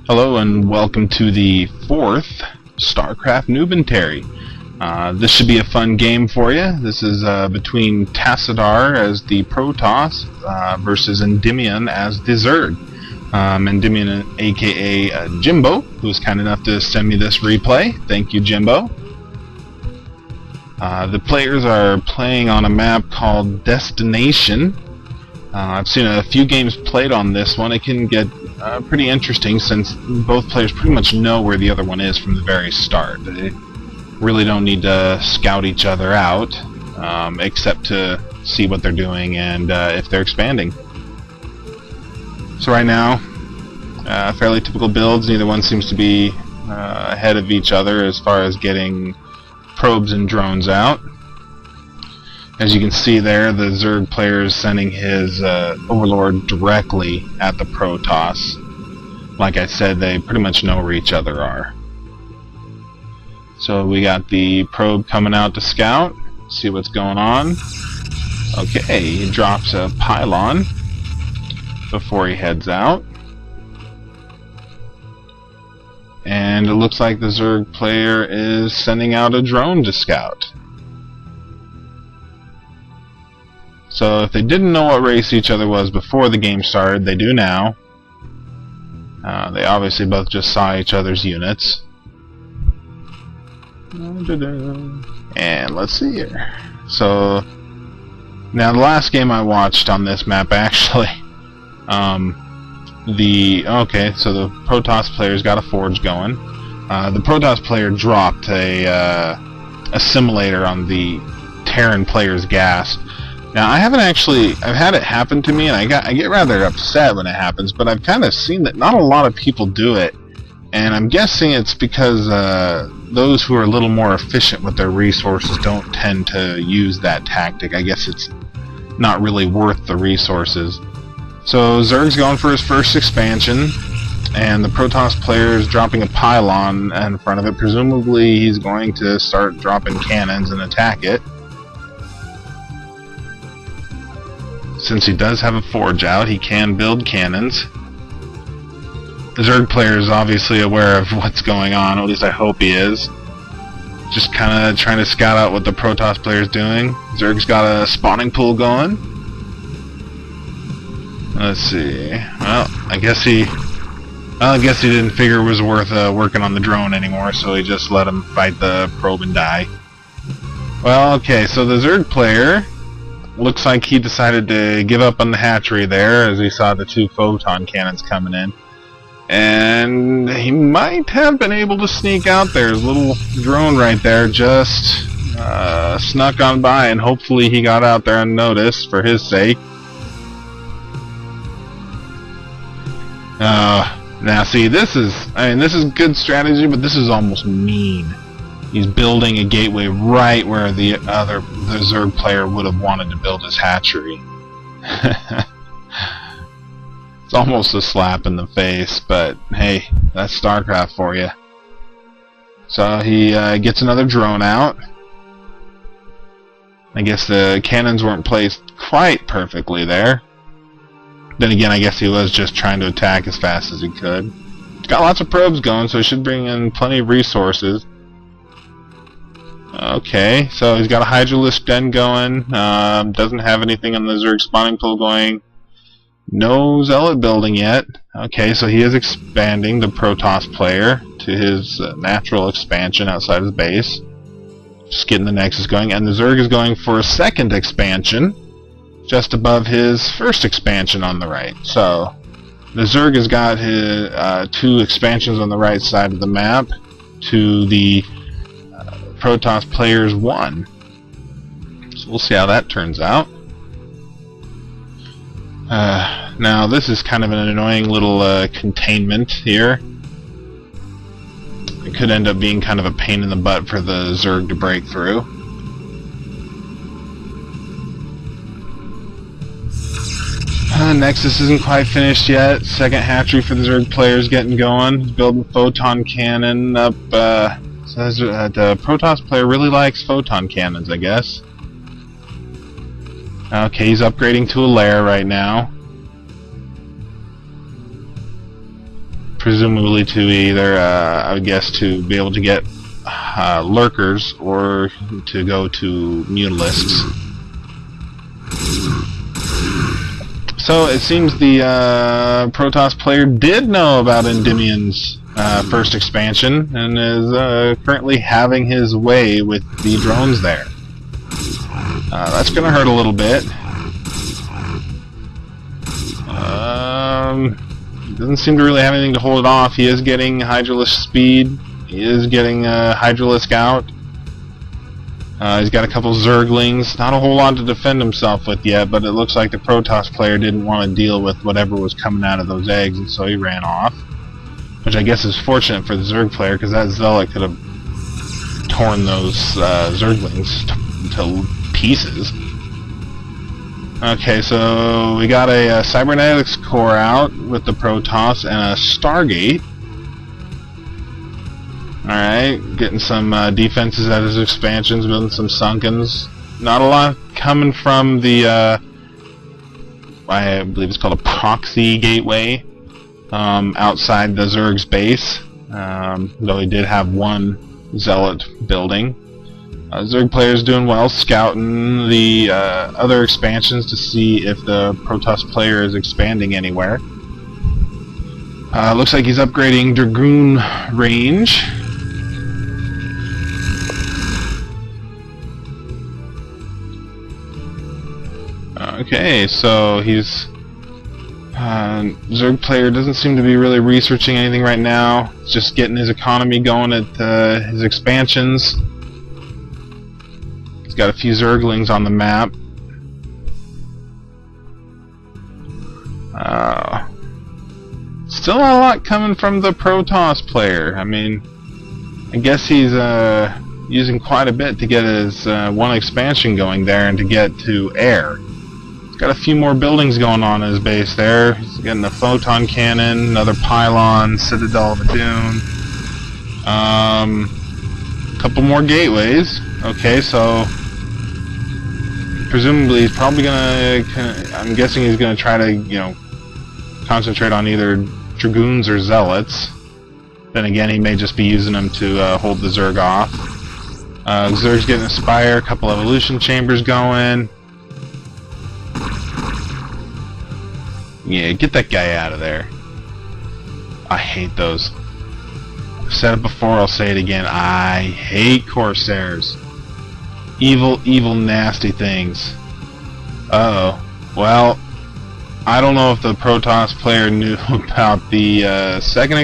Hello and welcome to the 4th StarCraft Noobentary. This should be a fun game for you. This is between Tassadar as the Protoss versus Endymion as the Zerg. Endymion, aka Jimbo, who was kind enough to send me this replay. Thank you, Jimbo. The players are playing on a map called Destination. I've seen a few games played on this one. It can get pretty interesting since both players pretty much know where the other one is from the very start. They really don't need to scout each other out, except to see what they're doing and if they're expanding. So right now, fairly typical builds. Neither one seems to be ahead of each other as far as getting probes and drones out. As you can see there, the Zerg player is sending his Overlord directly at the Protoss. Like I said, they pretty much know where each other are. So we got the probe coming out to scout, see what's going on. Okay, he drops a pylon before he heads out. And it looks like the Zerg player is sending out a drone to scout. So if they didn't know what race each other was before the game started, they do now. They obviously both just saw each other's units. And let's see here. So now the last game I watched on this map actually, so the Protoss player's got a forge going. The Protoss player dropped a assimilator on the Terran player's gas. Now I've had it happen to me, and I get rather upset when it happens, but I've kind of seen that not a lot of people do it, and I'm guessing it's because those who are a little more efficient with their resources don't tend to use that tactic. I guess it's not really worth the resources. So Zerg's going for his first expansion, and the Protoss player is dropping a pylon in front of it. Presumably he's going to start dropping cannons and attack it. Since he does have a forge out, he can build cannons. The Zerg player is obviously aware of what's going on, at least I hope he is. Just kind of trying to scout out what the Protoss player is doing. Zerg's got a spawning pool going. Let's see. Well, I guess he didn't figure it was worth working on the drone anymore, so he just let him fight the probe and die. Well, okay, so the Zerg player looks like he decided to give up on the hatchery there as he saw the two photon cannons coming in. And he might have been able to sneak out there. His little drone right there just snuck on by, and hopefully he got out there unnoticed for his sake. Now see, this is good strategy, but this is almost mean. He's building a gateway right where the Zerg player would have wanted to build his hatchery. It's almost a slap in the face, but hey, that's StarCraft for you. So he gets another drone out. I guess the cannons weren't placed quite perfectly there. Then again, I guess he was just trying to attack as fast as he could. He's got lots of probes going, so he should bring in plenty of resources. Okay, so he's got a Hydralisk den going, doesn't have anything on the Zerg spawning pool going, no Zealot building yet. Okay, so he is expanding the Protoss player to his natural expansion outside his base. Just getting the Nexus going, and the Zerg is going for a second expansion, just above his first expansion on the right. So, the Zerg has got his two expansions on the right side of the map to the Protoss player's one. So we'll see how that turns out. Now this is kind of an annoying little containment here. It could end up being kind of a pain in the butt for the Zerg to break through. Nexus isn't quite finished yet. Second hatchery for the Zerg player's getting going. He's building photon cannon up. Says the Protoss player really likes photon cannons, I guess. Okay, he's upgrading to a lair right now. presumably to either, I would guess, to be able to get lurkers or to go to mutalisks. So it seems the Protoss player did know about Endymion's first expansion and is currently having his way with the drones there. That's going to hurt a little bit. Doesn't seem to really have anything to hold it off. He is getting Hydralisk speed. He is getting Hydralisk out. He's got a couple Zerglings. Not a whole lot to defend himself with yet, but it looks like the Protoss player didn't want to deal with whatever was coming out of those eggs, and so he ran off. Which I guess is fortunate for the Zerg player, because that Zealot could have torn those Zerglings to pieces. Okay, so we got a Cybernetics core out with the Protoss and a Stargate. Alright, getting some defenses out of his expansions, building some Sunkens. Not a lot coming from the, I believe it's called a proxy gateway, outside the Zerg's base, though he did have one Zealot building. Zerg player's doing well, scouting the other expansions to see if the Protoss player is expanding anywhere. Looks like he's upgrading Dragoon range. Okay, so he's Zerg player doesn't seem to be really researching anything right now. He's just getting his economy going at his expansions. He's got a few Zerglings on the map. Still not a lot coming from the Protoss player. I mean, I guess he's using quite a bit to get his one expansion going there and to get to air. He's got a few more buildings going on in his base there. He's getting a photon cannon, another pylon, Citadel of Dune, a couple more gateways. Okay, so presumably he's probably gonna, I'm guessing he's gonna try to, you know, concentrate on either Dragoons or Zealots. Then again, he may just be using them to hold the Zerg off. Zerg's getting a Spire, a couple evolution chambers going. Yeah, get that guy out of there. I hate those. I've said it before, I'll say it again. I hate Corsairs. Evil, evil, nasty things. Uh-oh. Well, I don't know if the Protoss player knew about the second